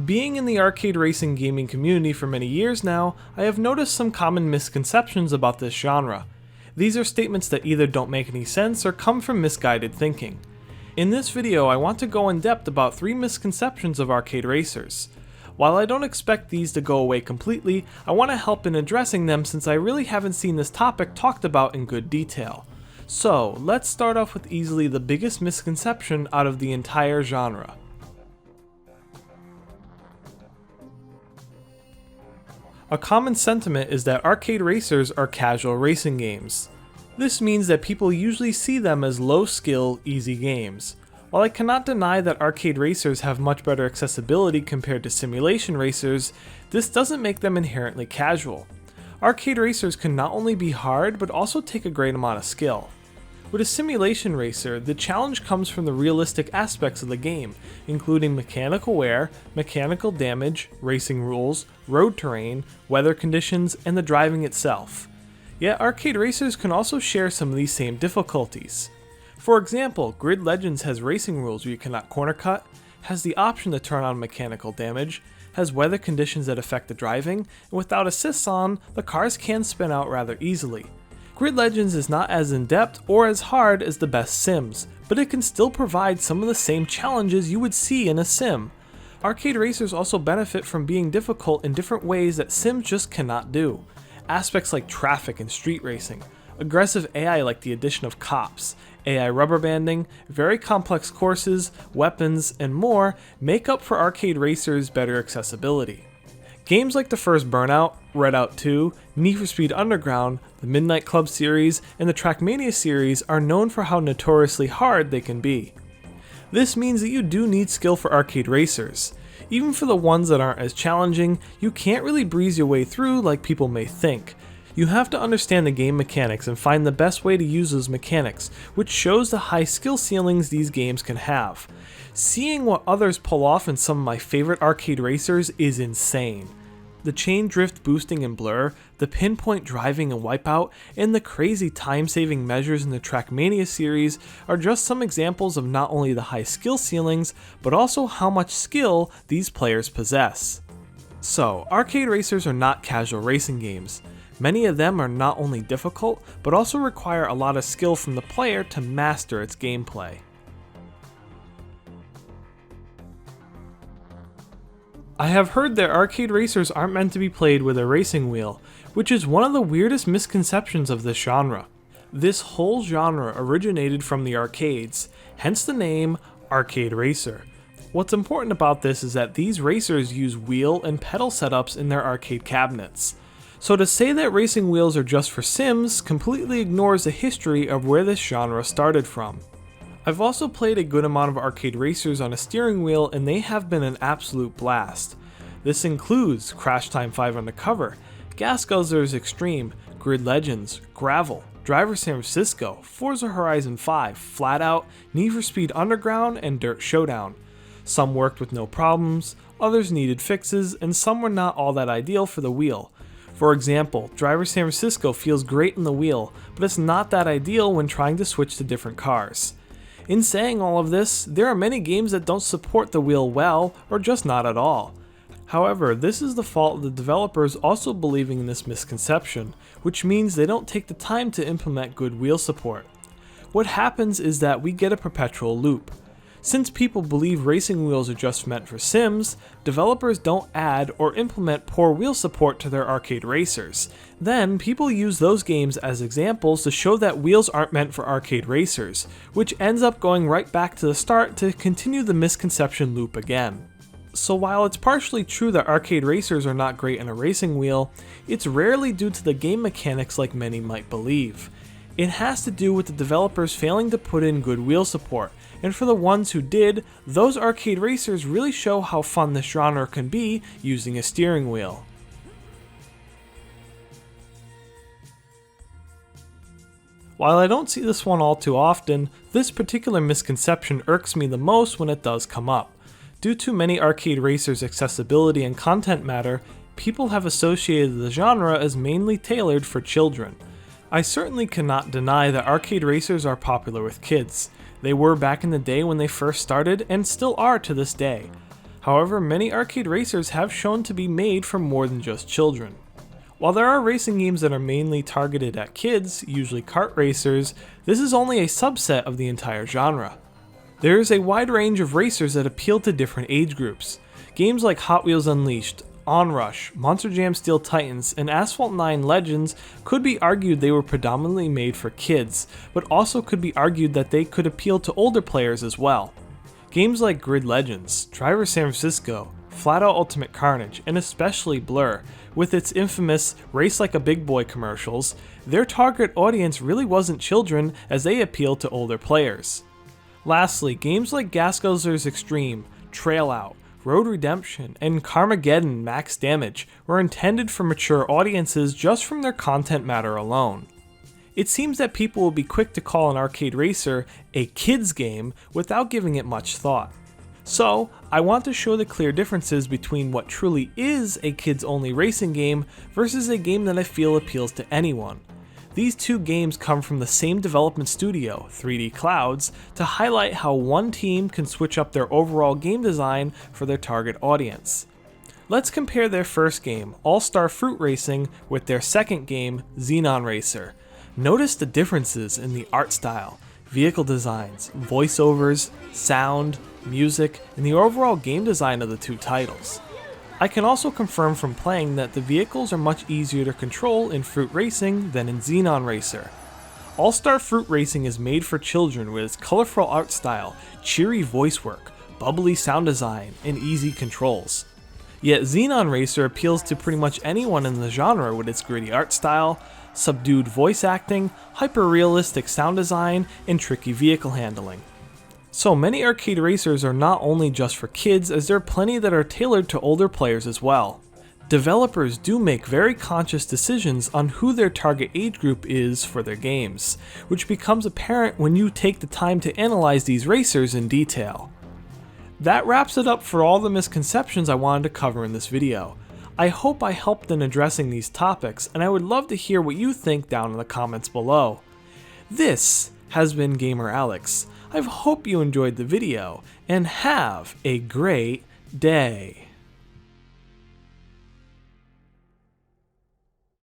Being in the arcade racing gaming community for many years now, I have noticed some common misconceptions about this genre. These are statements that either don't make any sense or come from misguided thinking. In this video, I want to go in depth about 3 misconceptions of arcade racers. While I don't expect these to go away completely, I want to help in addressing them since I really haven't seen this topic talked about in good detail. So, let's start off with easily the biggest misconception out of the entire genre. A common sentiment is that arcade racers are casual racing games. This means that people usually see them as low-skill, easy games. While I cannot deny that arcade racers have much better accessibility compared to simulation racers, this doesn't make them inherently casual. Arcade racers can not only be hard, but also take a great amount of skill. With a simulation racer, the challenge comes from the realistic aspects of the game, including mechanical wear, mechanical damage, racing rules, road terrain, weather conditions, and the driving itself. Yet arcade racers can also share some of these same difficulties. For example, Grid Legends has racing rules where you cannot corner cut, has the option to turn on mechanical damage, has weather conditions that affect the driving, and without assists on, the cars can spin out rather easily. Grid Legends is not as in-depth or as hard as the best sims, but it can still provide some of the same challenges you would see in a sim. Arcade racers also benefit from being difficult in different ways that sims just cannot do. Aspects like traffic and street racing, aggressive AI like the addition of cops, AI rubber banding, very complex courses, weapons, and more make up for arcade racers' better accessibility. Games like the first Burnout, Redout 2, Need for Speed Underground, the Midnight Club series, and the Trackmania series are known for how notoriously hard they can be. This means that you do need skill for arcade racers. Even for the ones that aren't as challenging, you can't really breeze your way through like people may think. You have to understand the game mechanics and find the best way to use those mechanics, which shows the high skill ceilings these games can have. Seeing what others pull off in some of my favorite arcade racers is insane. The chain drift boosting in Blur, the pinpoint driving in Wipeout, and the crazy time-saving measures in the Trackmania series are just some examples of not only the high skill ceilings, but also how much skill these players possess. So, arcade racers are not casual racing games. Many of them are not only difficult, but also require a lot of skill from the player to master its gameplay. I have heard that arcade racers aren't meant to be played with a racing wheel, which is one of the weirdest misconceptions of this genre. This whole genre originated from the arcades, hence the name arcade racer. What's important about this is that these racers use wheel and pedal setups in their arcade cabinets. So to say that racing wheels are just for sims completely ignores the history of where this genre started from. I've also played a good amount of arcade racers on a steering wheel and they have been an absolute blast. This includes Crash Time 5 Undercover, Gas Guzzlers Extreme, Grid Legends, Gravel, Driver San Francisco, Forza Horizon 5, Flat Out, Need for Speed Underground, and Dirt Showdown. Some worked with no problems, others needed fixes, and some were not all that ideal for the wheel. For example, Driver San Francisco feels great in the wheel, but it's not that ideal when trying to switch to different cars. In saying all of this, there are many games that don't support the wheel well, or just not at all. However, this is the fault of the developers also believing in this misconception, which means they don't take the time to implement good wheel support. What happens is that we get a perpetual loop. Since people believe racing wheels are just meant for sims, developers don't add or implement poor wheel support to their arcade racers. Then, people use those games as examples to show that wheels aren't meant for arcade racers, which ends up going right back to the start to continue the misconception loop again. So while it's partially true that arcade racers are not great in a racing wheel, it's rarely due to the game mechanics like many might believe. It has to do with the developers failing to put in good wheel support, and for the ones who did, those arcade racers really show how fun this genre can be using a steering wheel. While I don't see this one all too often, this particular misconception irks me the most when it does come up. Due to many arcade racers' accessibility and content matter, people have associated the genre as mainly tailored for children. I certainly cannot deny that arcade racers are popular with kids. They were back in the day when they first started and still are to this day. However, many arcade racers have shown to be made for more than just children. While there are racing games that are mainly targeted at kids, usually kart racers, this is only a subset of the entire genre. There is a wide range of racers that appeal to different age groups. Games like Hot Wheels Unleashed, Onrush, Monster Jam Steel Titans, and Asphalt 9 Legends could be argued they were predominantly made for kids, but also could be argued that they could appeal to older players as well. Games like Grid Legends, Driver San Francisco, Flat Out Ultimate Carnage, and especially Blur, with its infamous Race Like a Big Boy commercials, their target audience really wasn't children as they appealed to older players. Lastly, games like Gas Guzzlers Extreme, Trail Out, Road Redemption, and Carmageddon Max Damage were intended for mature audiences just from their content matter alone. It seems that people will be quick to call an arcade racer a kids game without giving it much thought. So, I want to show the clear differences between what truly is a kids-only racing game versus a game that I feel appeals to anyone. These two games come from the same development studio, 3D Clouds, to highlight how one team can switch up their overall game design for their target audience. Let's compare their first game, All-Star Fruit Racing, with their second game, Xenon Racer. Notice the differences in the art style, vehicle designs, voiceovers, sound, music, and the overall game design of the two titles. I can also confirm from playing that the vehicles are much easier to control in Fruit Racing than in Xenon Racer. All-Star Fruit Racing is made for children with its colorful art style, cheery voice work, bubbly sound design, and easy controls. Yet Xenon Racer appeals to pretty much anyone in the genre with its gritty art style, subdued voice acting, hyper-realistic sound design, and tricky vehicle handling. So many arcade racers are not only just for kids, as there are plenty that are tailored to older players as well. Developers do make very conscious decisions on who their target age group is for their games, which becomes apparent when you take the time to analyze these racers in detail. That wraps it up for all the misconceptions I wanted to cover in this video. I hope I helped in addressing these topics, and I would love to hear what you think down in the comments below. This has been Gamer Alex. I hope you enjoyed the video, and have a great day.